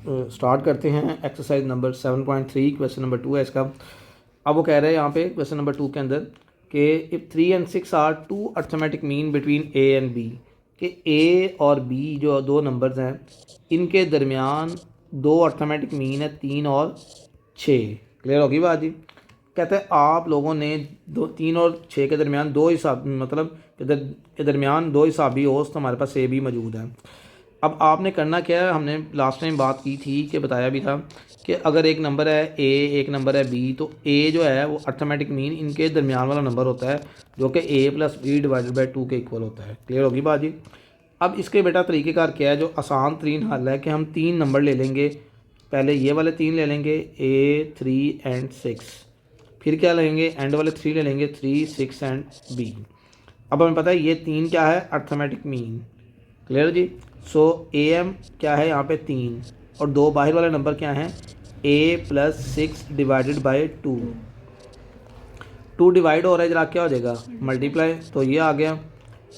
Start करते हैं exercise number 7.3 question number 2 है इसका। अब वो कह रहे हैं यहाँ पे क्वेश्चन नंबर 2 के अंदर कि if 3 and 6 are two arithmetic mean between A and B, कि ए और बी जो दो नंबर्स हैं इनके दरमियान दो अर्थमेटिक मीन है 3 और 6। क्लियर होगी बात जी। कहते हैं आप लोगों ने 3 और 6 के दरमियान दो हिसाब मतलब के दरमियान दो हिसाबी औसत हमारे पास ए बी मौजूद है। अब आपने करना क्या है, हमने लास्ट टाइम बात की थी कि बताया भी था कि अगर एक नंबर है ए एक नंबर है बी, तो ए जो है वो अर्थमेटिक मीन इनके दरमियान वाला नंबर होता है जो कि ए प्लस बी डिवाइडेड बाई 2 के इक्वल होता है। क्लियर होगी बात जी। अब इसके बेटा तरीक़ेकार क्या है, जो आसान तरीन हल है कि हम 3 नंबर ले लेंगे। पहले ये वाले 3 ले लेंगे ए 3 एंड 6, फिर क्या लेंगे एंड वाले 3 ले लेंगे 3 6 एंड बी। अब हमें पता है ये 3 क्या है अर्थमेटिक मीन। क्लियर जी। सो ए एम क्या है यहाँ पे 3 और दो बाहर वाले नंबर क्या हैं ए प्लस 6 डिवाइडेड बाई 2 डिवाइड हो रहा है, जरा क्या हो जाएगा मल्टीप्लाई, तो ये आ गया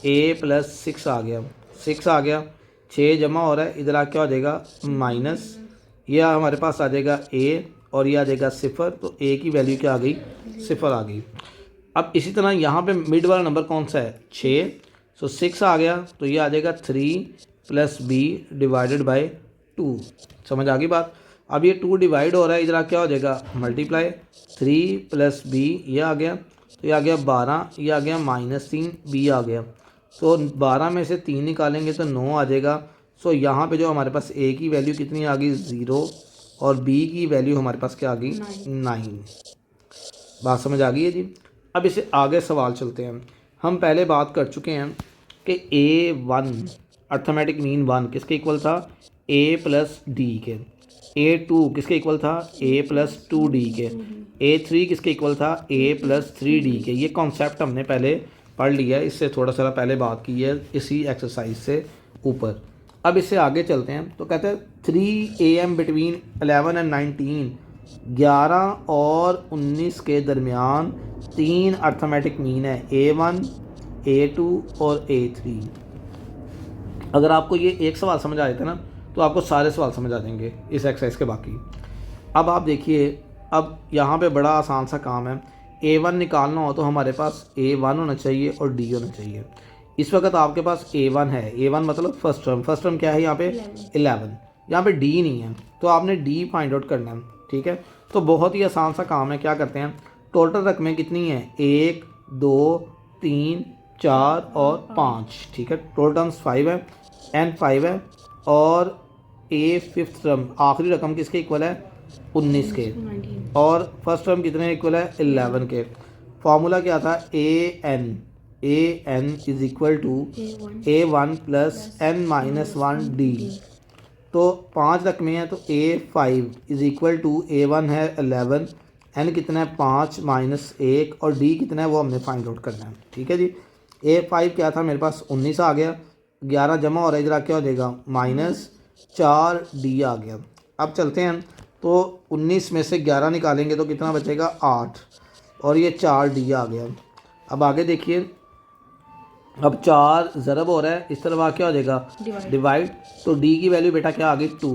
ए प्लस 6 आ गया 6 आ गया 6 जमा हो रहा है, इधर आ क्या हो जाएगा माइनस, यह हमारे पास आ जाएगा ए और ये आ जाएगा 0, तो ए की वैल्यू क्या आ गई 0 आ गई। अब इसी तरह यहाँ पे मिड वाला नंबर कौन सा है 6, सो 6 आ गया तो ये आ जाएगा 3 प्लस बी डिवाइडेड बाई 2। समझ आ गई बात। अब ये 2 डिवाइड हो रहा है, इधर क्या हो जाएगा मल्टीप्लाई 3 प्लस बी, ये आ गया तो ये आ गया 12, ये आ गया -3 बी आ गया, तो 12 में से 3 निकालेंगे तो 9 आ जाएगा। सो यहाँ पे जो हमारे पास ए की वैल्यू कितनी आ गई 0 और बी की वैल्यू हमारे पास क्या आ गई 9। बात समझ आ गई है जी। अब इसे आगे सवाल चलते हैं। हम पहले बात कर चुके हैं कि A1 अर्थमेटिक मीन 1 किसके इक्वल था A प्लस डी के, A2 किसके इक्वल था A प्लस 2D के, A3 किसके इक्वल था A प्लस 3D के। ये कॉन्सेप्ट हमने पहले पढ़ लिया है, इससे थोड़ा सा पहले बात की है इसी एक्सरसाइज से ऊपर। अब इससे आगे चलते हैं तो कहते हैं 3 AM बिटवीन 11 एंड 19, 11 और 19 के दरमियान 3 अर्थमेटिक मीन है A1 A2 और A3। अगर आपको ये एक सवाल समझ आ जाता है ना तो आपको सारे सवाल समझ आ जाएंगे इस एक्सरसाइज के बाकी। अब आप देखिए, अब यहाँ पे बड़ा आसान सा काम है। A1 निकालना हो तो हमारे पास A1 होना चाहिए और D होना चाहिए। इस वक्त आपके पास A1 है, A1 मतलब फर्स्ट टर्म क्या है यहाँ पे 11, यहाँ पे D नहीं है तो आपने D फाइंड आउट करना है। ठीक है, तो बहुत ही आसान सा काम है। क्या करते हैं, टोटल रकमें कितनी है 1 2 3 4 और 5। ठीक है, टोटल टर्म्स 5 है, N 5 है और A फिफ्थ टर्म आखिरी रकम किसके इक्वल है 19 के, और फर्स्ट टर्म कितने इक्वल है 11 के। फार्मूला क्या था A N is equal to A1 plus n-1 D। तो 5 रकमें हैं तो A5 is equal to A1 है 11, n कितना है 5 -1 और D कितना है वो हमने फाइंड आउट करना है। ठीक है जी। A5 क्या था मेरे पास 19 आ गया, 11 जमा हो रहा है, इधर क्या हो जाएगा -4D आ गया। अब चलते हैं तो 19 में से 11 निकालेंगे तो कितना बचेगा 8 और ये 4D आ गया। अब आगे देखिए, अब 4 ज़रब हो रहा है, इस तरफ आ क्या हो जाएगा डिवाइड, तो D की वैल्यू बेटा क्या आ गई 2।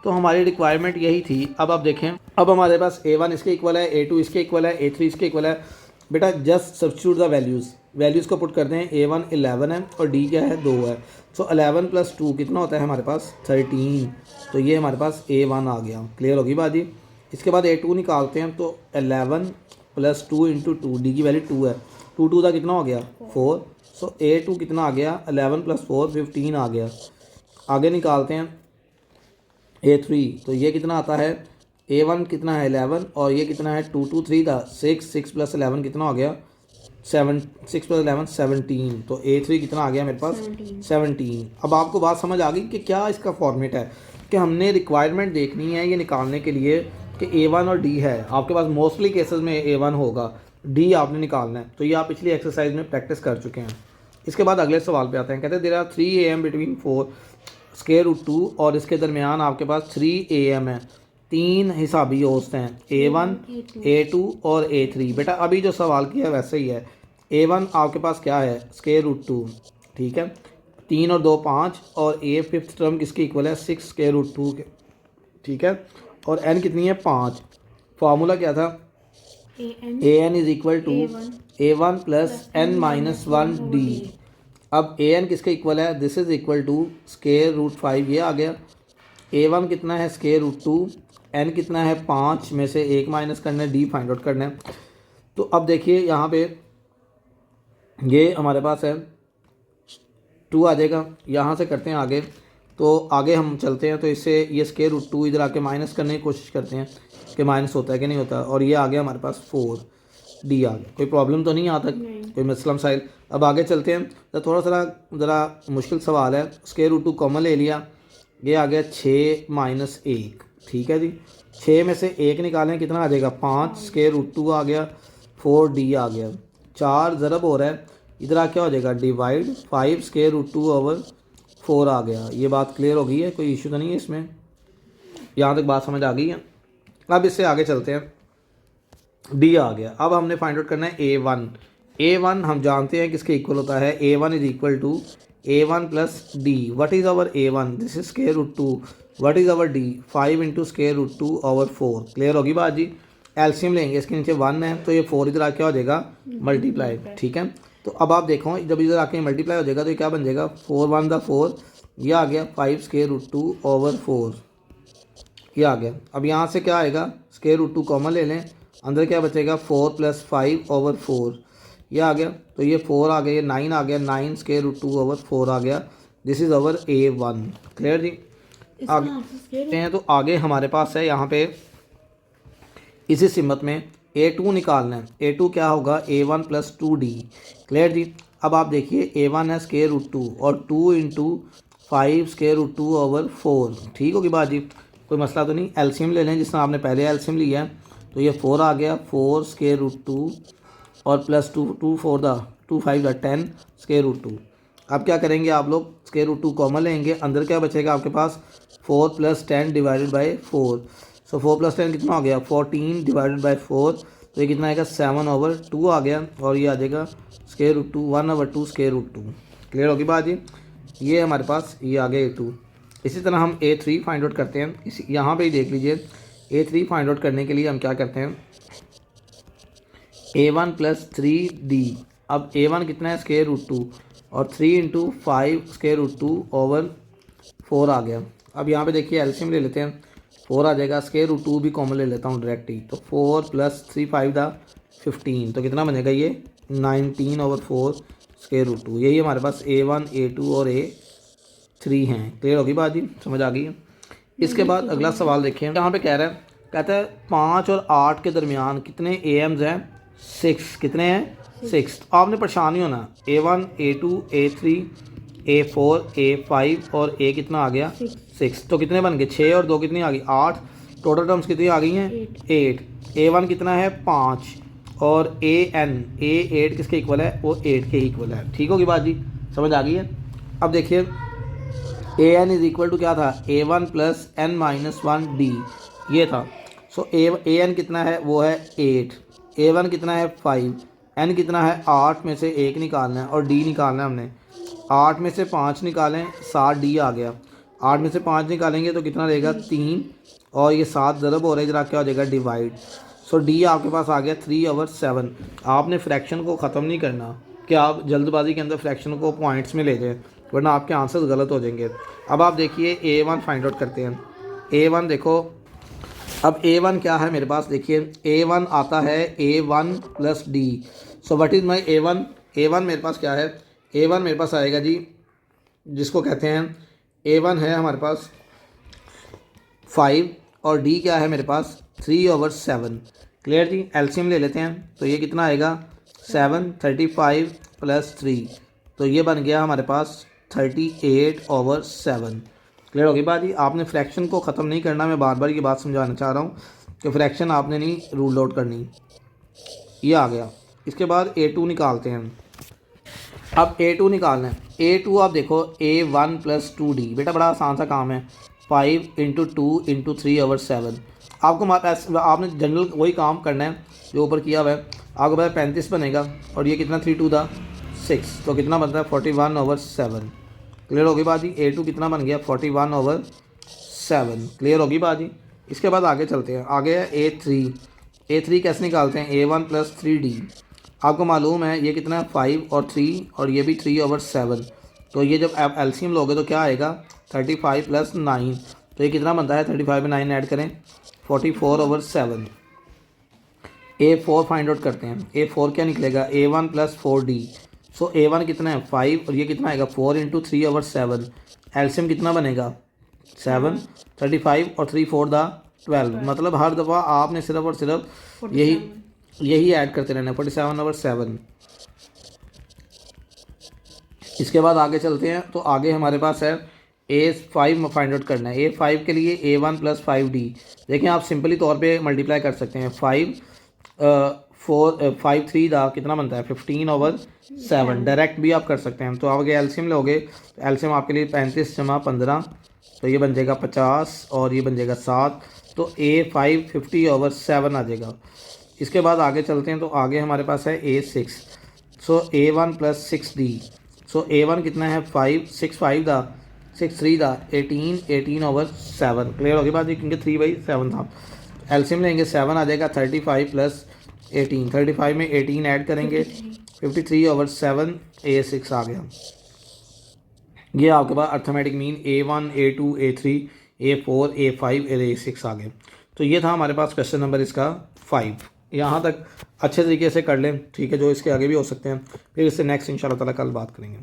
तो हमारी रिक्वायरमेंट यही थी। अब आप देखें, अब हमारे पास A1 इसके इक्वल है, A2 इसके इक्वल है, A3 इसके इक्वल है। बेटा जस्ट सब्स्टिट्यूट द वैल्यूज़ को पुट करते हैं। A1 11 है और D क्या है 2 है, सो 11 प्लस 2 कितना होता है हमारे पास 13, तो ये हमारे पास A1 आ गया। क्लियर होगी बात जी। इसके बाद A2 निकालते हैं तो 11 प्लस 2 इंटू 2, डी की वैल्यू 2 है, 2 का कितना हो गया 4, सो A2 कितना आ गया 11 प्लस 4 15 आ गया। आगे निकालते हैं A3, तो ये कितना आता है A1 कितना है 11 और ये कितना है 2 3 था 6 प्लस 11 कितना हो गया 7, 6 प्लस 11 17, तो A3 कितना आ गया मेरे पास 17। अब आपको बात समझ आ गई कि क्या इसका फॉर्मेट है, कि हमने रिक्वायरमेंट देखनी है ये निकालने के लिए कि A1 और D है। आपके पास मोस्टली केसेस में A1 होगा, D आपने निकालना है, तो ये आप पिछली एक्सरसाइज में प्रैक्टिस कर चुके हैं। इसके बाद अगले सवाल पे आते हैं। कहते हैं there are 3 AM between 4 square root 2, और इसके दरमियान आपके पास 3 AM है, 3 हिसाबी औसत हैं A1 A2 और A3। बेटा अभी जो सवाल किया है वैसे ही है। A1 आपके पास क्या है स्क्वायर रूट 2, ठीक है, 3 और 2 5, और A फिफ्थ टर्म किसके इक्वल है 6 स्क्वायर रूट 2 के। ठीक है, और n कितनी है 5। फार्मूला क्या था, A N is equal to A one plus N minus one D. अब ए एन किसके इक्वल है, this is equal to square root 5, ये आ गया। ए वन कितना है स्केयर रूट 2, एन कितना है 5 में से 1 माइनस करना है, डी फाइंड आउट करना है। तो अब देखिए यहाँ पे ये हमारे पास है 2 आ जाएगा, यहाँ से करते हैं आगे। तो आगे हम चलते हैं, तो इससे ये स्केयर रूट 2 इधर आके माइनस करने की कोशिश करते हैं कि माइनस होता है कि नहीं होता, और ये आ गया हमारे पास 4 डी आ गया। कोई प्रॉब्लम तो नहीं यहाँ तक, कोई मसला मसाइल। अब आगे चलते हैं, तो थोड़ा सा ज़रा मुश्किल सवाल है। स्केयर रूट 2 कॉमन ले लिया, ये आ गया 6 माइनस 1, ठीक है जी। 6 में से 1 निकालें, कितना आ जाएगा 5, स्केयर रूट 2 आ गया, 4 डी आ गया। 4 ज़रब हो रहा है, इधर आ क्या हो जाएगा डिवाइड, 5 स्केयर रूट 2 ओवर 4 आ गया। ये बात क्लियर हो गई है, कोई इशू तो नहीं है इसमें, यहाँ तक बात समझ आ गई है। अब इससे आगे चलते हैं, डी आ गया। अब हमने फाइंड आउट करना है ए वन। ए वन हम जानते हैं किसके इक्वल होता है, A one is equal to A one plus D. What is our A one, this is square root 2, what is our D, 5 into square root 2 over 4। Clear होगी बात जी। LCM लेंगे, इसके नीचे 1 है तो ये 4 इधर आके हो जाएगा मल्टीप्लाई, ठीक है। तो अब आप देखो, जब इधर आके मल्टीप्लाई हो जाएगा तो ये क्या बन जाएगा, 4 1 दा 4, ये आ गया 5 स्केयर रूट 2 ओवर 4, ये आ गया। अब यहाँ से क्या आएगा, स्केयर रूट 2 कॉमन ले लें, अंदर क्या बचेगा 4 प्लस 5 ओवर 4, ये आ गया। तो ये 4 आ गया, ये 9 आ गया, 9 स्केयर रूट 2 ओवर 4 आ गया। This is our A one. Clear जी। आगे हैं, तो आगे हमारे पास है यहाँ पे इसी सिमत में A2 निकालना है। A2 क्या होगा, A1 प्लस 2D। क्लियर जी। अब आप देखिए A1 है स्केयर रूट 2 और 2 इंटू 5 स्केयर रूट 2 ओवर 4, ठीक होगी बात जी, कोई मसला तो नहीं। एलसीएम ले लें, जिसमें आपने पहले एलसीएम लिया है, तो ये 4 आ गया, 4 स्केयर रूट 2 और प्लस 2 2 4 दा 2 5 दा 10 स्केयर रूट 2। अब क्या करेंगे आप लोग, स्केयर रूट 2 कॉमन लेंगे, अंदर क्या बचेगा आपके पास 4 plus 10 divided by 4। So 4 plus 10 कितना हो गया 14 डिवाइडेड बाई 4, तो ये कितना आएगा 7 ओवर 2 आ गया, और ये आ जाएगा square root 2 1 over 2 square root 2। Clear होगी बात जी। ये हमारे पास ये आ गया A2। इसी तरह हम A3 फाइंड आउट करते हैं। इसी यहाँ पे ही देख लीजिए, A3 फाइंड आउट करने के लिए हम क्या करते हैं, A1 प्लस 3D। अब A1 कितना है स्केयर रूट 2 और 3 इंटू 5 स्केयर रूट 2 ओवर 4 आ गया। अब यहाँ पे देखिए एलसीएम ले लेते हैं, 4 आ जाएगा, स्केयर रूट 2 भी कॉमन ले लेता हूँ डायरेक्ट ही, तो 4 प्लस 3 5 दा 15, तो कितना बनेगा ये 19 ओवर 4 स्केयर रूट 2। यही हमारे पास A1 A2 और A3 हैं। क्लियर होगी बात जी, समझ आ गई है। इसके बाद अगला सवाल देखिए, यहाँ पे कह रहा है, कहता है 5 और 8 के दरमियान कितने AMs हैं, 6। कितने हैं 6। आपने परेशान नहीं होना, A1 A2 A3 A4 A5 और A कितना आ गया 6। तो कितने बन गए 6 और 2 कितनी आ गई 8, टोटल टर्म्स कितनी आ गई हैं 8। A1 कितना है 5 और A8 किसके इक्वल है, वो 8 के इक्वल है। ठीक होगी बात जी, समझ आ गई है। अब देखिए AN इज इक्वल टू क्या था, A1 plus N minus 1D ये था। सो AN कितना है, वो है 8, A1 कितना है 5, N कितना है 8 में से 1 निकालना है और D निकालना है हमने। 8 में से 5 निकालें 7D आ गया, 8 में से 5 निकालेंगे तो कितना रहेगा 3, और ये 7 ज़रब हो रहा है, इधर क्या हो जाएगा डिवाइड। सो D आपके पास आ गया 3/7। आपने फ्रैक्शन को ख़त्म नहीं करना कि आप जल्दबाजी के अंदर फ्रैक्शन को पॉइंट्स में ले जाएं, वरना आपके आंसर्स गलत हो जाएंगे। अब आप देखिए A1 फाइंड आउट करते हैं। A1 देखो, अब A1 क्या है मेरे पास, देखिए A1 आता है A1 plus D। So what is my A1, A1 मेरे पास क्या है, A1 मेरे पास आएगा जी, जिसको कहते हैं A1 है हमारे पास 5 और D क्या है मेरे पास 3/7। क्लियर जी। एलसीएम ले लेते हैं, तो ये कितना आएगा 7 35 प्लस 3, तो ये बन गया हमारे पास 38/7। क्लियर होगी बात जी। आपने फ्रैक्शन को ख़त्म नहीं करना, मैं बार बार ये बात समझाना चाह रहा हूँ कि फ्रैक्शन आपने नहीं रूल आउट करनी। ये आ गया। इसके बाद A2 निकालते हैं। अब A2 निकालना है। A2 आप देखो A1 प्लस 2D, बेटा बड़ा आसान सा काम है, 5 × 2 × 3/7। आपको आपने जनरल वही काम करना है जो ऊपर किया हुआ है। आपको पता है 35 बनेगा, और ये कितना 3 2 6, तो कितना बनता है 41/7। क्लियर होगी बात जी। A2 कितना बन गया 41/7। 7। क्लियर होगी बात जी। इसके बाद आगे चलते हैं, आगे है A3 कैसे निकालते हैं, A1 प्लस 3D। आपको मालूम है ये कितना है 5 और 3 और ये भी 3/7। तो ये जब आप एलसीएम लोगे तो क्या आएगा 35 प्लस 9। तो ये कितना बनता है 35 में 9 ऐड करें 44/7। A4 फाइंड आउट करते हैं, A4 क्या निकलेगा A1 प्लस 4D। सो A1 कितना है 5 और ये कितना आएगा 4 इंटू 3/7। एलसीएम कितना बनेगा 7। 35 और 3 4 द 12। मतलब हर दफ़ा आपने सिर्फ और सिर्फ यही ऐड करते रहना 47/7। इसके बाद आगे चलते हैं, तो आगे हमारे पास है A5 फाइंड आउट करना है। A5 के लिए A1 प्लस 5D। देखिए आप सिंपली तौर पे मल्टीप्लाई कर सकते हैं 5 3 दा कितना बनता है 15/7। डायरेक्ट भी आप कर सकते हैं। तो आगे एलसीएम लोगे तो एलसीएम आपके लिए 35 जमा 15, तो ये बन जाएगा 50 और ये बन जाएगा 7। तो A5 50/7 आ जाएगा। इसके बाद आगे चलते हैं, तो आगे हमारे पास है A6। सो A1 प्लस 6D। सो A1 कितना है 5 6 5 दा 6 3 दा 18/7। क्लियर होगी बात जी, क्योंकि 3/7 था। एलसीएम लेंगे 7 आ जाएगा 35 प्लस 18। 35 में 18 ऐड करेंगे 53/7। A6 आ गया। ये आपके पास arithmetic mean A1 A2 A3 A4 A5 A6 आ गए। तो ये था हमारे पास क्वेश्चन नंबर इसका 5। यहाँ तक अच्छे तरीके से कर लें, ठीक है। जो इसके आगे भी हो सकते हैं, फिर इससे नेक्स्ट इंशाल्लाह ताला कल बात करेंगे।